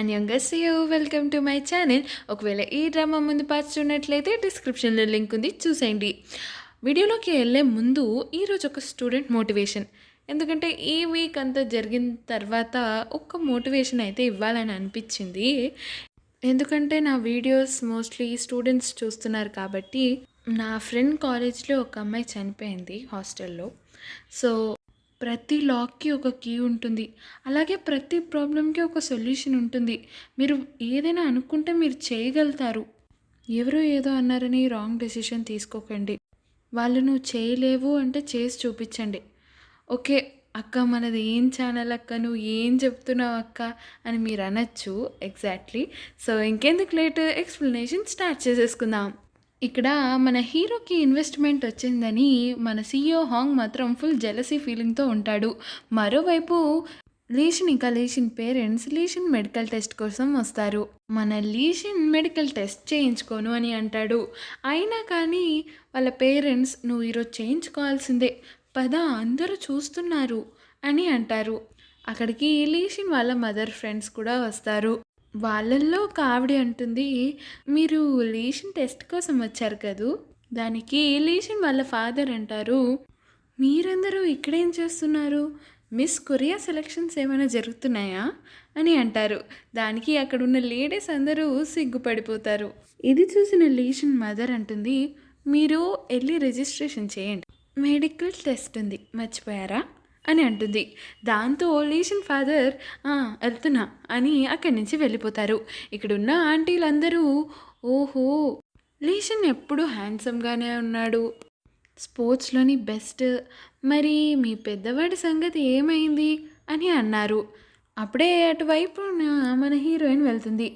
అంగస్యో welcome to my channel. ఒకవేళ ఈ drama ముందు పార్ట్స్ చూడనట్లయితే డిస్క్రిప్షన్లో లింక్ ఉంది, చూసేయండి. వీడియోలోకి వెళ్ళే ముందు ఈరోజు ఒక స్టూడెంట్ మోటివేషన్, ఎందుకంటే ఈ వీక్ అంతా జరిగిన తర్వాత ఒక మోటివేషన్ అయితే ఇవ్వాలని అనిపించింది. ఎందుకంటే నా వీడియోస్ మోస్ట్లీ స్టూడెంట్స్ చూస్తున్నారు కాబట్టి. నా ఫ్రెండ్ కాలేజ్లో ఒక అమ్మాయి చనిపోయింది హాస్టల్లో. సో ప్రతి లాక్కి ఒక కీ ఉంటుంది, అలాగే ప్రతి ప్రాబ్లంకి ఒక సొల్యూషన్ ఉంటుంది. మీరు ఏదైనా అనుకుంటే మీరు చేయగలుగుతారు. ఎవరో ఏదో అన్నారని రాంగ్ డెసిషన్ తీసుకోకండి. వాళ్ళు నువ్వు చేయలేవు అంటే చేసి చూపించండి. ఓకే అక్క, మనది ఏం ఛానల్ అక్క, నువ్వు ఏం చెప్తున్నావు అక్క అని మీరు అనొచ్చు. ఎగ్జాక్ట్లీ. సో ఇంకెందుకు లేట్, ఎక్స్ప్లెనేషన్ స్టార్ట్ చేసేసుకుందాం. ఇక్కడ మన హీరోకి ఇన్వెస్ట్మెంట్ వచ్చిందని మన సీఈఓ హాంగ్ మాత్రం ఫుల్ జెలసీ ఫీలింగ్తో ఉంటాడు. మరోవైపు lesion parents lesion medical test కోసం వస్తారు. మన లీషన్ మెడికల్ టెస్ట్ చేయించుకోను అని అంటాడు. అయినా కానీ వాళ్ళ పేరెంట్స్ నువ్వు ఈరోజు చేయించుకోవాల్సిందే, పద అందరూ చూస్తున్నారు అని అంటారు. అక్కడికి లీషన్ వాళ్ళ మదర్ ఫ్రెండ్స్ కూడా వస్తారు. వాళ్ళల్లో ఒక ఆవిడ అంటుంది, మీరు లీషన్ టెస్ట్ కోసం వచ్చారు కదూ. దానికి లీషన్ వాళ్ళ ఫాదర్ అంటారు, మీరందరూ ఇక్కడేం చేస్తున్నారు, మిస్ కొరియా సెలక్షన్స్ ఏమైనా జరుగుతున్నాయా అని అంటారు. దానికి అక్కడున్న లేడీస్ అందరూ సిగ్గుపడిపోతారు. ఇది చూసిన లీషన్ మదర్ అంటుంది, మీరు వెళ్ళి రిజిస్ట్రేషన్ చేయండి, మెడికల్ టెస్ట్ ఉంది, మర్చిపోయారా అని అంటుంది. దాంతో లీషన్ ఫాదర్ వెళ్తున్నా అని అక్కడి నుంచి వెళ్ళిపోతారు. ఇక్కడున్న ఆంటీలందరూ ఓహో, లీషన్ ఎప్పుడు హ్యాండ్సమ్గానే ఉన్నాడు, స్పోర్ట్స్లోని బెస్ట్, మరి మీ పెద్దవాడి సంగతి ఏమైంది అని అన్నారు. అప్పుడే అటువైపు మన హీరోయిన్ వెళ్తుంది.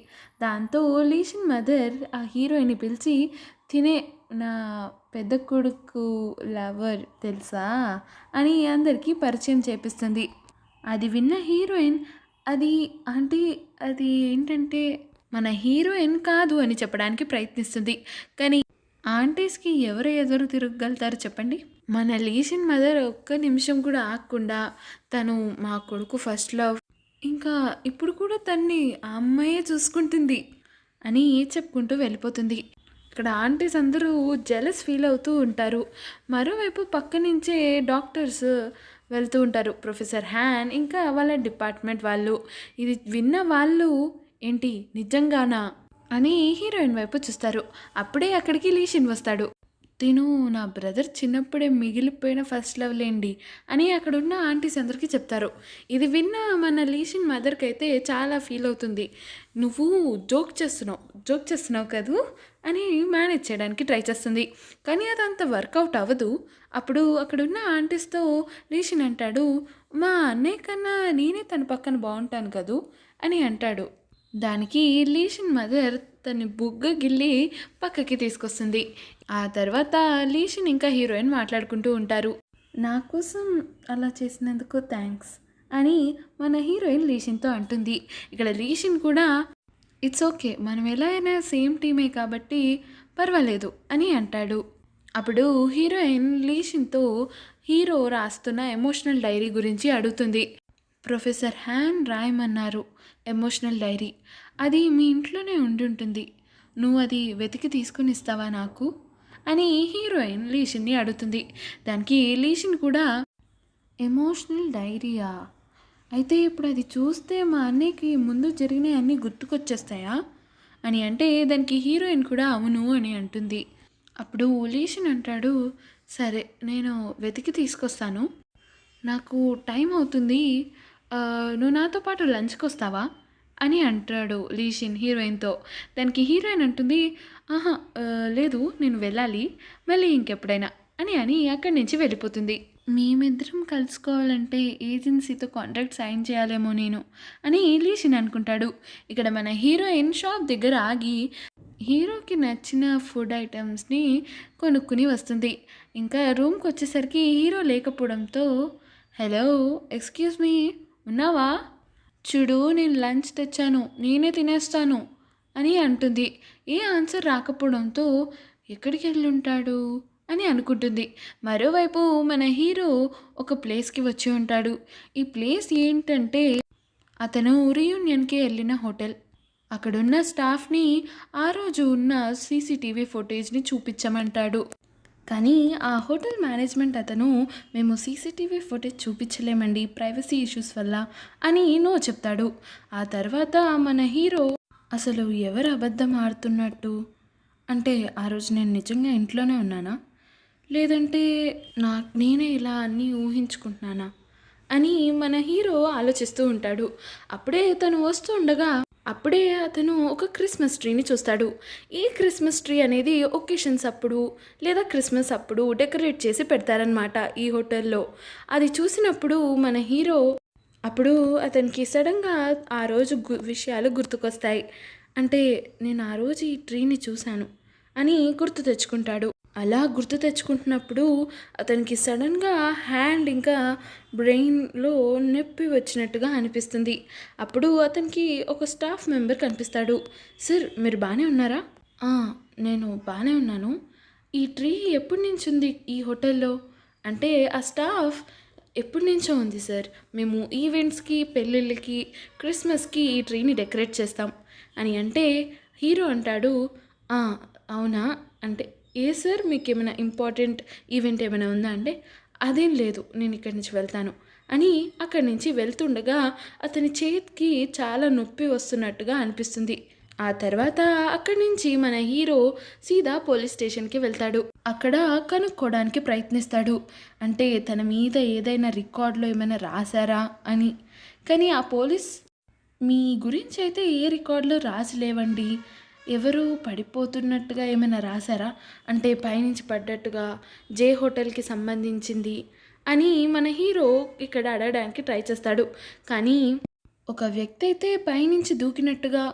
దాంతో లీషన్ మదర్ ఆ హీరోయిన్ని పిలిచి, తినే నా పెద్ద కొడుకు లవర్ తెలుసా అని అందరికీ పరిచయం చేపిస్తుంది. అది విన్న హీరోయిన్ అది ఆంటీ అది ఏంటంటే మన హీరోయిన్ కాదు అని చెప్పడానికి ప్రయత్నిస్తుంది. కానీ ఆంటీస్కి ఎవరు ఎదురు తిరగలుగుతారు చెప్పండి. మన లీషన్ మదర్ ఒక్క నిమిషం కూడా ఆగకుండా తను మా కొడుకు ఫస్ట్ లవ్, ఇంకా ఇప్పుడు కూడా తన్ని ఆ అమ్మాయే చూసుకుంటుంది అని చెప్పుకుంటూ వెళ్ళిపోతుంది. ఇక్కడ ఆంటీస్ అందరూ జెలస్ ఫీల్ అవుతూ ఉంటారు. మరోవైపు పక్క నుంచే డాక్టర్స్ వెళ్తూ ఉంటారు, ప్రొఫెసర్ హ్యాన్ ఇంకా వాళ్ళ డిపార్ట్మెంట్ వాళ్ళు. ఇది విన్న వాళ్ళు ఏంటి నిజంగానా అని హీరోయిన్ వైపు చూస్తారు. అప్పుడే అక్కడికి లీషన్ వస్తాడు. తిను నా బ్రదర్ చిన్నప్పుడే మిగిలిపోయిన ఫస్ట్ లవ్ లేండి అని అక్కడున్న ఆంటీస్ అందరికీ చెప్తారు. ఇది విన్న మన లీషన్ మదర్కి అయితే చాలా ఫీల్ అవుతుంది. నువ్వు జోక్ చేస్తున్నావు కదూ అని మేనేజ్ చేయడానికి ట్రై చేస్తుంది. కానీ అదంత వర్కౌట్ అవ్వదు. అప్పుడు అక్కడున్న ఆంటీస్తో లీషన్ అంటాడు, మా అన్నయ్య కన్నా నేనే తన పక్కన బాగుంటాను కదూ అని అంటాడు. దానికి లీషన్ మదర్ తన బుగ్గ గిల్లి పక్కకి తీసుకొస్తుంది. ఆ తర్వాత లీషన్ ఇంకా హీరోయిన్ మాట్లాడుకుంటూ ఉంటారు. నా కోసం అలా చేసినందుకు థ్యాంక్స్ అని మన హీరోయిన్ లీషన్తో అంటుంది. ఇక్కడ లీషన్ కూడా ఇట్స్ ఓకే, మనం ఎలా అయినా సేమ్ టీమే కాబట్టి పర్వాలేదు అని అంటాడు. అప్పుడు హీరోయిన్ లీషన్తో హీరో రాస్తున్న ఎమోషనల్ డైరీ గురించి అడుగుతుంది. ప్రొఫెసర్ హ్యాన్ రాయమన్నారు ఎమోషనల్ డైరీ, అది మీ ఇంట్లోనే ఉంటుంది, నువ్వు అది వెతికి తీసుకుని ఇస్తావా నాకు అని హీరోయిన్ లీషన్ని అడుగుతుంది. దానికి లీషన్ కూడా ఎమోషనల్ డైరీయా, అయితే ఇప్పుడు అది చూస్తే మా అన్నయ్యకి ముందు జరిగినవి అన్నీ గుర్తుకొచ్చేస్తాయా అని అంటే దానికి హీరోయిన్ కూడా అవును అని అంటుంది. అప్పుడు లీషన్ అంటాడు, సరే నేను వెతికి తీసుకొస్తాను, నాకు టైం అవుతుంది, నువ్వు నాతో పాటు లంచ్కి వస్తావా అని అంటాడు లీషన్ హీరోయిన్తో. దానికి హీరోయిన్ అంటుంది, ఆహా లేదు నేను వెళ్ళాలి, మళ్ళీ ఇంకెప్పుడైనా అని అక్కడి నుంచి వెళ్ళిపోతుంది. మేమిద్దరం కలుసుకోవాలంటే ఏజెన్సీతో కాంట్రాక్ట్ సైన్ చేయాలేమో నేను అని లీషన్ అనుకుంటాడు. ఇక్కడ మన హీరోయిన్ షాప్ దగ్గర ఆగి హీరోకి నచ్చిన ఫుడ్ ఐటమ్స్ని కొనుక్కుని వస్తుంది. ఇంకా రూమ్కి వచ్చేసరికి హీరో లేకపోవడంతో, హలో ఎక్స్క్యూజ్ మీ, ఉన్నావా, చూడు నేను లంచ్ తెచ్చాను, నేనే తినేస్తాను అని అంటుంది. ఏ ఆన్సర్ రాకపోవడంతో ఎక్కడికి వెళ్ళుంటాడు అని అనుకుంటుంది. మరోవైపు మన హీరో ఒక ప్లేస్కి వచ్చి ఉంటాడు. ఈ ప్లేస్ ఏంటంటే అతను రీయూనియన్‌కి ఎళ్ళిన హోటల్. అక్కడున్న స్టాఫ్‌ని ఆ రోజు ఉన్న సీసీటీవీ ఫుటేజ్‌ని చూపించమంటాడు. కానీ ఆ హోటల్ మేనేజ్మెంట్ అతను మేము సీసీటీవీ ఫుటేజ్ చూపించలేమండి ప్రైవసీ ఇష్యూస్ వల్ల అని నో చెప్తాడు. ఆ తర్వాత మన హీరో అసలు ఎవరు అబద్ధం ఆడుతున్నట్టు? అంటే ఆ రోజు నేను నిజంగా ఇంట్లోనే ఉన్నానా? లేదంటే నేనే ఇలా అన్నీ ఊహించుకుంటున్నానా? అని మన హీరో ఆలోచిస్తూ ఉంటాడు. అప్పుడే తను వస్తూ ఉండగా అప్పుడే అతను ఒక క్రిస్మస్ ట్రీని చూస్తాడు. ఈ క్రిస్మస్ ట్రీ అనేది ఒకేషన్స్ అప్పుడు లేదా క్రిస్మస్ అప్పుడు డెకరేట్ చేసి పెడతారనమాట ఈ హోటల్లో. అది చూసినప్పుడు మన హీరో అప్పుడు అతనికి సడన్‌గా ఆ రోజు విషయాలు గుర్తుకొస్తాయి. అంటే నేను ఆ రోజు ఈ ట్రీని చూశాను అని గుర్తు తెచ్చుకుంటాడు. అలా గుర్తు తెచ్చుకుంటున్నప్పుడు అతనికి సడన్‌గా హ్యాండ్ ఇంకా బ్రెయిన్‌లో నొప్పి వచ్చినట్టుగా అనిపిస్తుంది. అప్పుడు అతనికి ఒక స్టాఫ్ మెంబర్ కనిపిస్తాడు. "సార్ మీరు బానే ఉన్నారా?" "ఆ! నేను బానే ఉన్నాను. ఈ ట్రీ ఎప్పటినుంచి ఉంది ఈ హోటల్‌లో?" అంటే ఆ స్టాఫ్ "ఎప్పటినుంచో ఉంది సార్. మేము ఈవెంట్స్‌కి, పెళ్ళిళ్ళకి, క్రిస్మస్‌కి ఈ ట్రీని డెకరేట్ చేస్తాం" అని అంటే హీరో అంటాడు, "ఆ! అవునా? అంటే ఏ సార్ మీకేమైనా ఇంపార్టెంట్ ఈవెంట్ ఏమైనా ఉందా?" అంటే "అదేం లేదు. నేను ఇక్కడి నుంచి వెళ్తాను" అని అక్కడి నుంచి వెళ్తుండగా అతని చేతికి చాలా నొప్పి వస్తున్నట్టుగా అనిపిస్తుంది. ఆ తర్వాత అక్కడి నుంచి మన హీరో సీదా పోలీస్ స్టేషన్‌కి వెళ్తాడు. అక్కడ కనుక్కోవడానికి ప్రయత్నిస్తాడు. అంటే తన మీద ఏదైనా రికార్డ్‌లో ఏమైనా రాసారా అని. కానీ ఆ పోలీస్ మీ గురించయితే ఏ రికార్డులో రాసి లేవండి. ఎవరు పడిపోతున్నట్టుగా ఏమైనా రాసారా? అంటే పైనుంచి పడ్డట్టుగా, జే హోటల్‌కి సంబంధించింది అని మన హీరో ఇక్కడ అడగడానికి ట్రై చేస్తాడు. కానీ ఒక వ్యక్తి అయితే పైనుంచి దూకినట్టుగా,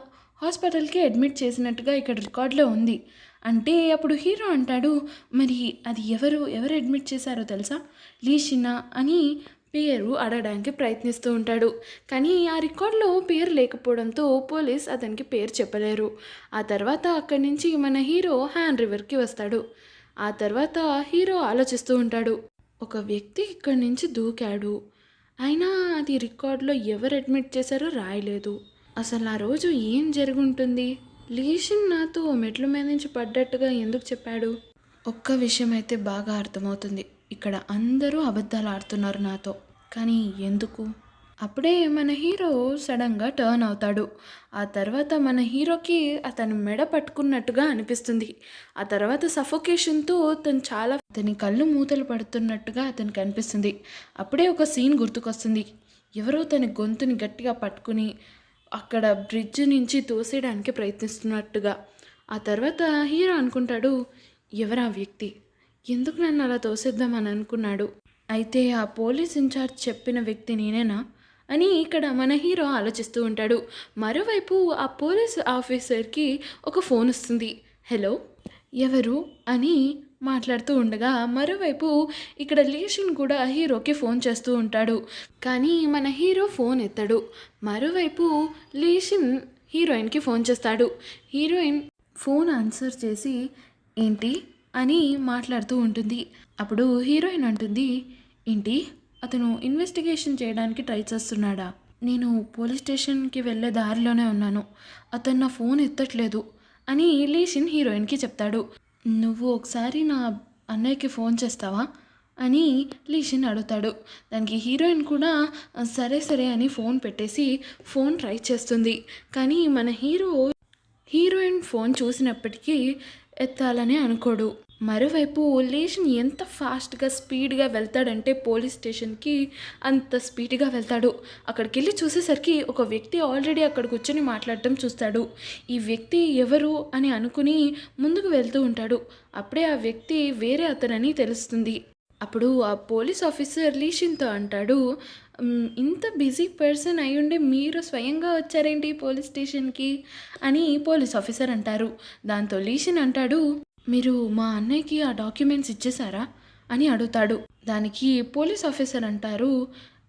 హాస్పిటల్‌కి అడ్మిట్ చేసినట్టుగా ఇక్కడ రికార్డ్‌లో ఉంది. అంటే అప్పుడు హీరో అంటాడు, "మరి అది ఎవరు అడ్మిట్ చేశారో తెలుసా? లీ షిన్నా" అని పేరు అడగడానికి ప్రయత్నిస్తూ ఉంటాడు. కానీ ఆ రికార్డ్‌లో పేరు లేకపోవడంతో పోలీస్ అతనికి పేరు చెప్పలేరు. ఆ తర్వాత అక్కడి నుంచి మన హీరో హ్యాండ్ రివర్‌కి వస్తాడు. ఆ తర్వాత హీరో ఆలోచిస్తూ ఉంటాడు. ఒక వ్యక్తి ఇక్కడి నుంచి దూకాడు. అయినా అది రికార్డ్‌లో ఎవరు అడ్మిట్ చేశారో రాయలేదు. అసలు ఆ రోజు ఏం జరుగుంటుంది? లీషన్ నాతో మెట్ల మీద నుంచి పడ్డట్టుగా ఎందుకు చెప్పాడు? ఒక్క విషయం అయితే బాగా అర్థమవుతుంది. ఇక్కడ అందరూ అబద్ధాలు ఆడుతున్నారు నాతో. కానీ ఎందుకు? అప్పుడే మన హీరో సడన్‌గా టర్న్ అవుతాడు. ఆ తర్వాత మన హీరోకి అతను మెడ పట్టుకున్నట్టుగా అనిపిస్తుంది. ఆ తర్వాత సఫోకేషన్‌తో అతని కళ్ళు మూతలు పడుతున్నట్టుగా అతనికి అనిపిస్తుంది. అప్పుడే ఒక సీన్ గుర్తుకొస్తుంది. ఎవరో తన గొంతుని గట్టిగా పట్టుకుని అక్కడ బ్రిడ్జ్ నుంచి తోసేయడానికి ప్రయత్నిస్తున్నట్టుగా. ఆ తర్వాత హీరో అనుకుంటాడు, ఎవరా వ్యక్తి? ఎందుకు నన్ను అలా తోసేద్దామని అనుకున్నాడు? అయితే ఆ పోలీస్ ఇన్ఛార్జ్ చెప్పిన వ్యక్తి నేనేనా? అని ఇక్కడ మన హీరో ఆలోచిస్తూ ఉంటాడు. మరోవైపు ఆ పోలీస్ ఆఫీసర్‌కి ఒక ఫోన్ వస్తుంది. హలో! ఎవరు? అని మాట్లాడుతూ ఉండగా మరోవైపు ఇక్కడ లీషన్ కూడా హీరోకి ఫోన్ చేస్తూ ఉంటాడు. కానీ మన హీరో ఫోన్ ఎత్తడు. మరోవైపు లీషన్ హీరోయిన్‌కి ఫోన్ చేస్తాడు. హీరోయిన్ ఫోన్ ఆన్సర్ చేసి ఏంటి? అని మాట్లాడుతూ ఉంటుంది. అప్పుడు హీరోయిన్ అంటుంది, ఏంటి? అతను ఇన్వెస్టిగేషన్ చేయడానికి ట్రై చేస్తున్నాడా? నేను పోలీస్ స్టేషన్‌కి వెళ్ళే దారిలోనే ఉన్నాను. అతను నా ఫోన్ ఎత్తట్లేదు అని లీషన్ హీరోయిన్‌కి చెప్తాడు. నువ్వు ఒకసారి నా అన్నయ్యకి ఫోన్ చేస్తావా? అని లీషన్ అడుగుతాడు. దానికి హీరోయిన్ కూడా సరే సరే అని ఫోన్ పెట్టేసి ఫోన్ ట్రై చేస్తుంది. కానీ మన హీరోయిన్ ఫోన్ చూసినప్పటికీ ఎత్తాలని అనుకోడు. మరోవైపు లీషన్ ఎంత ఫాస్ట్‌గా, స్పీడ్‌గా వెళ్తాడంటే పోలీస్ స్టేషన్‌కి అంత స్పీడ్‌గా వెళ్తాడు. అక్కడికెళ్ళి చూసేసరికి ఒక వ్యక్తి ఆల్రెడీ అక్కడ కూర్చొని మాట్లాడటం చూస్తాడు. ఈ వ్యక్తి ఎవరు అని అనుకుని ముందుకు వెళ్తూ ఉంటాడు. అప్పుడే ఆ వ్యక్తి వేరే అతనని తెలుస్తుంది. అప్పుడు ఆ పోలీస్ ఆఫీసర్ లీషన్‌తో అంటాడు, ఇంత బిజీ పర్సన్ అయ్యుండి మీరు స్వయంగా వచ్చారేంటి పోలీస్ స్టేషన్‌కి?" అని పోలీస్ ఆఫీసర్ అంటారు. దాంతో లీషన్ అంటాడు, "మీరు మా అన్నయ్యకి ఆ డాక్యుమెంట్స్ ఇచ్చేసారా?" అని అడుగుతాడు. దానికి పోలీస్ ఆఫీసర్ అంటారు,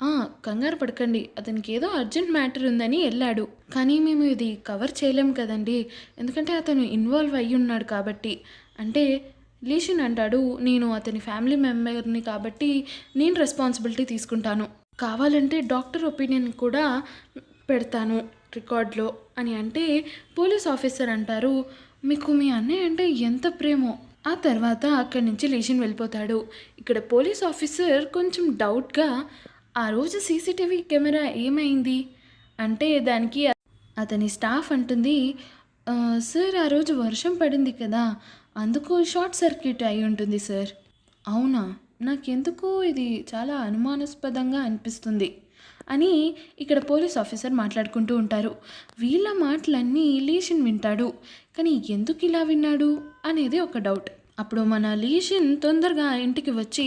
"ఆ! కంగారు పడకండి. అతనికి ఏదో అర్జెంట్ మ్యాటర్ ఉందని ఎళ్ళాడు. కానీ మేము ఇది కవర్ చేయలేం కదండీ! ఎందుకంటే అతను ఇన్వాల్వ్ అయ్యున్నాడు కాబట్టి." అంటే లీషన్ అంటాడు, "నేను అతని ఫ్యామిలీ మెంబర్‌ని కాబట్టి నేను రెస్పాన్సిబిలిటీ తీసుకుంటాను. కావాలంటే డాక్టర్ ఒపీనియన్ కూడా పెడతాను రికార్డ్లో అని అంటే పోలీస్ ఆఫీసర్ అంటారు, మీకు మీ అన్నయ్య అంటే ఎంత ప్రేమో. ఆ తర్వాత అక్కడి నుంచి లేచిన వెళ్ళిపోతాడు. ఇక్కడ పోలీస్ ఆఫీసర్ కొంచెం డౌట్గా ఆ రోజు సీసీటీవీ కెమెరా ఏమైంది అంటే దానికి అతని స్టాఫ్ అంటుంది, సార్ ఆ రోజు వర్షం పడింది కదా, అందుకు షార్ట్ సర్క్యూట్ అయి ఉంటుంది సార్. అవునా, నాకెందుకో ఇది చాలా అనుమానాస్పదంగా అనిపిస్తుంది అని ఇక్కడ పోలీస్ ఆఫీసర్ మాట్లాడుకుంటూ ఉంటారు. వీళ్ళ మాటలన్నీ లీషన్ వింటాడు. కానీ ఎందుకు ఇలా విన్నాడు అనేది ఒక డౌట్. అప్పుడు మన లీషన్ తొందరగా ఇంటికి వచ్చి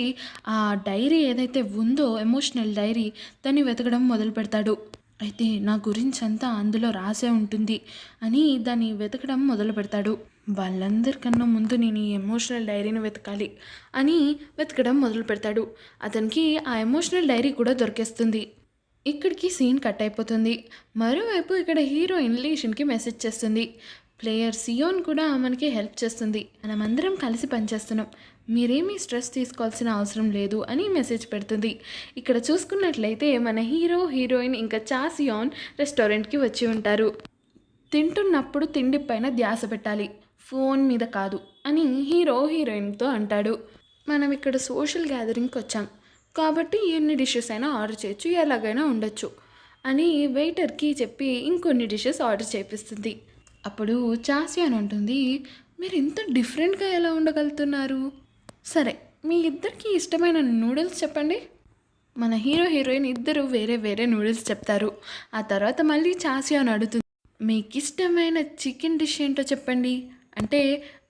ఆ డైరీ ఏదైతే ఉందో ఎమోషనల్ డైరీ దాన్ని వెతకడం మొదలు పెడతాడు. అయితే నా గురించి అంతా అందులో రాసే ఉంటుంది అని దాన్ని వెతకడం మొదలు పెడతాడు. వాళ్ళందరికన్నా ముందు నేను ఈ ఎమోషనల్ డైరీని వెతకాలి అని వెతకడం మొదలు పెడతాడు. అతనికి ఆ ఎమోషనల్ డైరీ కూడా దొరికేస్తుంది. ఇక్కడికి సీన్ కట్ అయిపోతుంది. మరోవైపు ఇక్కడ హీరోయిన్ లీషన్కి మెసేజ్ చేస్తుంది. ప్లేయర్ సియోన్ కూడా మనకి హెల్ప్ చేస్తుంది. మనమందరం కలిసి పనిచేస్తున్నాం, మీరేమీ స్ట్రెస్ తీసుకోవాల్సిన అవసరం లేదు అని మెసేజ్ పెడుతుంది. ఇక్కడ చూసుకున్నట్లయితే మన హీరో, హీరోయిన్ ఇంకా చాసియోన్ రెస్టారెంట్కి వచ్చి ఉంటారు. తింటున్నప్పుడు తిండి పైన ధ్యాస పెట్టాలి, ఫోన్ మీద కాదు అని హీరో హీరోయిన్తో అంటాడు. మనం ఇక్కడ సోషల్ గ్యాదరింగ్కి వచ్చాం కాబట్టి ఎన్ని డిషెస్ అయినా ఆర్డర్ చేయొచ్చు, ఎలాగైనా ఉండొచ్చు అని వెయిటర్కి చెప్పి ఇంకొన్ని డిషెస్ ఆర్డర్ చేపిస్తుంది. అప్పుడు చాసియోన్ అంటుంది, మీరు ఇంత డిఫరెంట్గా ఎలా ఉండగలుగుతున్నారు? సరే, మీ ఇద్దరికి ఇష్టమైన నూడిల్స్ చెప్పండి. మన హీరో హీరోయిన్ ఇద్దరు వేరే వేరే నూడిల్స్ చెప్తారు. ఆ తర్వాత మళ్ళీ చాసియోన్ అడుగుతుంది, మీకు ఇష్టమైన చికెన్ డిష్ ఏంటో చెప్పండి అంటే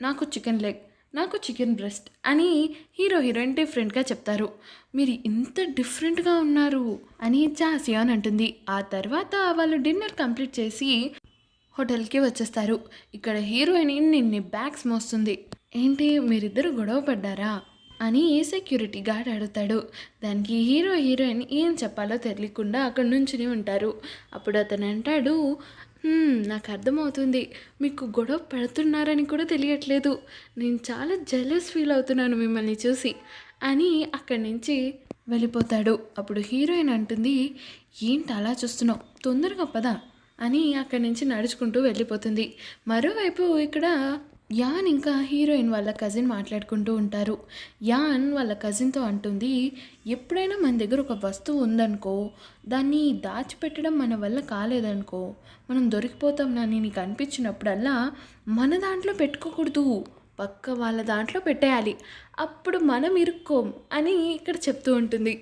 నాకు చికెన్ లెగ్, నాకు చికెన్ బ్రెస్ట్ అని హీరో హీరోయిన్ డిఫరెంట్గా చెప్తారు. మీరు ఇంత డిఫరెంట్గా ఉన్నారు అని చాసియోన్ అంటుంది. ఆ తర్వాత వాళ్ళు డిన్నర్ కంప్లీట్ చేసి హోటల్కి వచ్చేస్తారు. ఇక్కడ హీరోయిన్ ఇన్ని బ్యాగ్స్ మోస్తుంది. ఏంటి మీరిద్దరు గొడవ పడ్డారా అని సెక్యూరిటీ గార్డ్ అడుగుతాడు. దానికి హీరో హీరోయిన్ ఏం చెప్పాలో తెలియకుండా అక్కడ నుంచుని ఉంటారు. అప్పుడు అతను అంటాడు, నాకు అర్థమవుతుంది, మీకు గొడవ పడుతున్నారని కూడా తెలియట్లేదు, నేను చాలా జెలస్ ఫీల్ అవుతున్నాను మిమ్మల్ని చూసి అని అక్కడి నుంచి వెళ్ళిపోతాడు. అప్పుడు హీరోయిన్ అంటుంది, ఏంటి అలా చూస్తున్నావు, తొందరగా పదా అని అక్కడి నుంచి నడుచుకుంటూ వెళ్ళిపోతుంది. మరోవైపు ఇక్కడ యాన్ ఇంకా హీరోయిన్ వాళ్ళ కజిన్ మాట్లాడుకుంటూ ఉంటారు. యాన్ వాళ్ళ కజిన్తో అంటుంది, ఎప్పుడైనా మన దగ్గర ఒక వస్తువు ఉందనుకో, దాన్ని దాచిపెట్టడం మన వల్ల కాలేదనుకో, మనం దొరికిపోతాం అని నీకు అనిపించినప్పుడల్లా మన దాంట్లో పెట్టుకోకూడదు, పక్క వాళ్ళ దాంట్లో పెట్టేయాలి, అప్పుడు మనం ఇరుక్కోం అని ఇక్కడ చెప్తూ ఉంటుంది.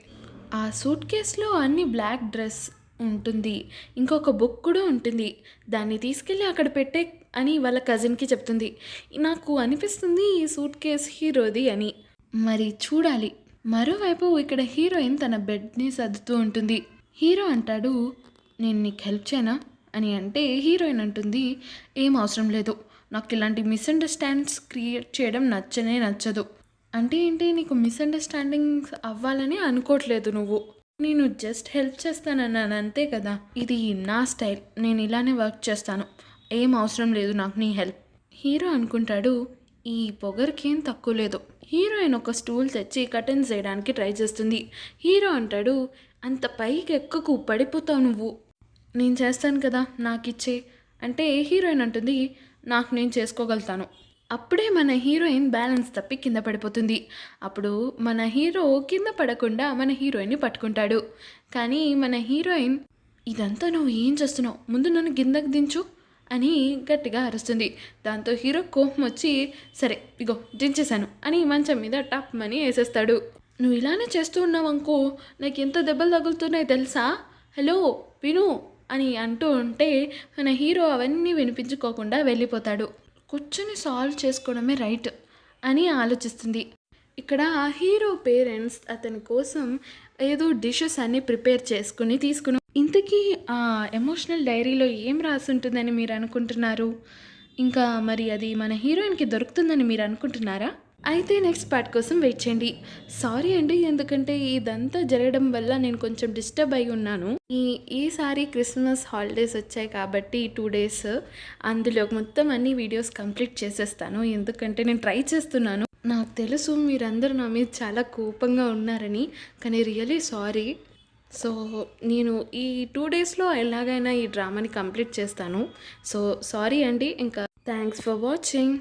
ఆ సూట్ కేసులో అన్ని బ్లాక్ డ్రెస్ ఉంటుంది, ఇంకొక బుక్ కూడా ఉంటుంది, దాన్ని తీసుకెళ్ళి అక్కడ పెట్టే అని వాళ్ళ కజిన్కి చెప్తుంది. నాకు అనిపిస్తుంది ఈ సూట్ కేస్ హీరోది అని, మరి చూడాలి. మరోవైపు ఇక్కడ హీరోయిన్ తన బెడ్ని సర్దుతూ ఉంటుంది. హీరో అంటాడు, నేను నీకు హెల్ప్ చేయనా అని అంటే హీరోయిన్ అంటుంది, ఏం అవసరం లేదు, నాకు ఇలాంటి మిస్అండర్స్టాండ్స్ క్రియేట్ చేయడం నచ్చదు. అంటే ఏంటి, నీకు మిస్అండర్స్టాండింగ్స్ అవ్వాలని అనుకోవట్లేదు నువ్వు, నేను జస్ట్ హెల్ప్ చేస్తానన్నాను అంతే కదా, ఇది నా స్టైల్, నేను ఇలానే వర్క్ చేస్తాను, ఏం అవసరం లేదు నాకు నీ హెల్ప్. హీరో అనుకుంటాడు, ఈ పొగరికి ఏం తక్కువ లేదు. హీరోయిన్ ఒక స్టూల్ తెచ్చి కర్టెన్స్ చేయడానికి ట్రై చేస్తుంది. హీరో అంటాడు, అంత పైకి ఎక్కకు, పడిపోతావు నువ్వు, నేను చేస్తాను కదా, నాకు ఇచ్చే అంటే హీరోయిన్ అంటుంది, నాకు నేను చేసుకోగలుగుతాను. అప్పుడే మన హీరోయిన్ బ్యాలెన్స్ తప్పి కింద పడిపోతుంది. అప్పుడు మన హీరో కింద పడకుండా మన హీరోయిన్ని పట్టుకుంటాడు. కానీ మన హీరోయిన్, ఇదంతా నువ్వు ఏం చేస్తున్నావు, ముందు నన్ను కిందకు దించు అని గట్టిగా అరుస్తుంది. దాంతో హీరో కోపం వచ్చి, సరే ఇగో దించేశాను అని మంచం మీద టప్ మని వేసేస్తాడు. నువ్వు ఇలానే చేస్తూ ఉన్నావనుకో, నాకు ఎంత దెబ్బలు తగులుతున్నాయి తెలుసా, హలో విను అని అంటూ ఉంటే మన హీరో అవన్నీ వినిపించుకోకుండా వెళ్ళిపోతాడు. కూర్చొని సాల్వ్ చేసుకోవడమే రైట్ అని ఆలోచిస్తుంది. ఇక్కడ హీరో పేరెంట్స్ అతని కోసం ఏదో డిషెస్ అన్నీ ప్రిపేర్ చేసుకుని తీసుకుని, ఇంతకీ ఆ ఎమోషనల్ డైరీలో ఏం రాసి ఉంటుందని మీరు అనుకుంటున్నారు? ఇంకా మరి అది మన హీరోయిన్కి దొరుకుతుందని మీరు అనుకుంటున్నారా? అయితే నెక్స్ట్ పార్ట్ కోసం వెయిట్ చేయండి. సారీ అండి, ఎందుకంటే ఇదంతా జరగడం వల్ల నేను కొంచెం డిస్టర్బ్ అయి ఉన్నాను. ఈసారి క్రిస్మస్ హాలిడేస్ వచ్చాయి కాబట్టి 2 days అందులో మొత్తం అన్ని వీడియోస్ కంప్లీట్ చేసేస్తాను. ఎందుకంటే నేను ట్రై చేస్తున్నాను. నాకు తెలుసు మీరందరూ నా మీద చాలా కోపంగా ఉన్నారని, కానీ రియలీ సారీ. సో నేను ఈ 2 డేస్‌లో ఎలాగైనా ఈ డ్రామాని కంప్లీట్ చేస్తాను. సో సారీ అండి. ఇంకా థ్యాంక్స్ ఫర్ వాచింగ్.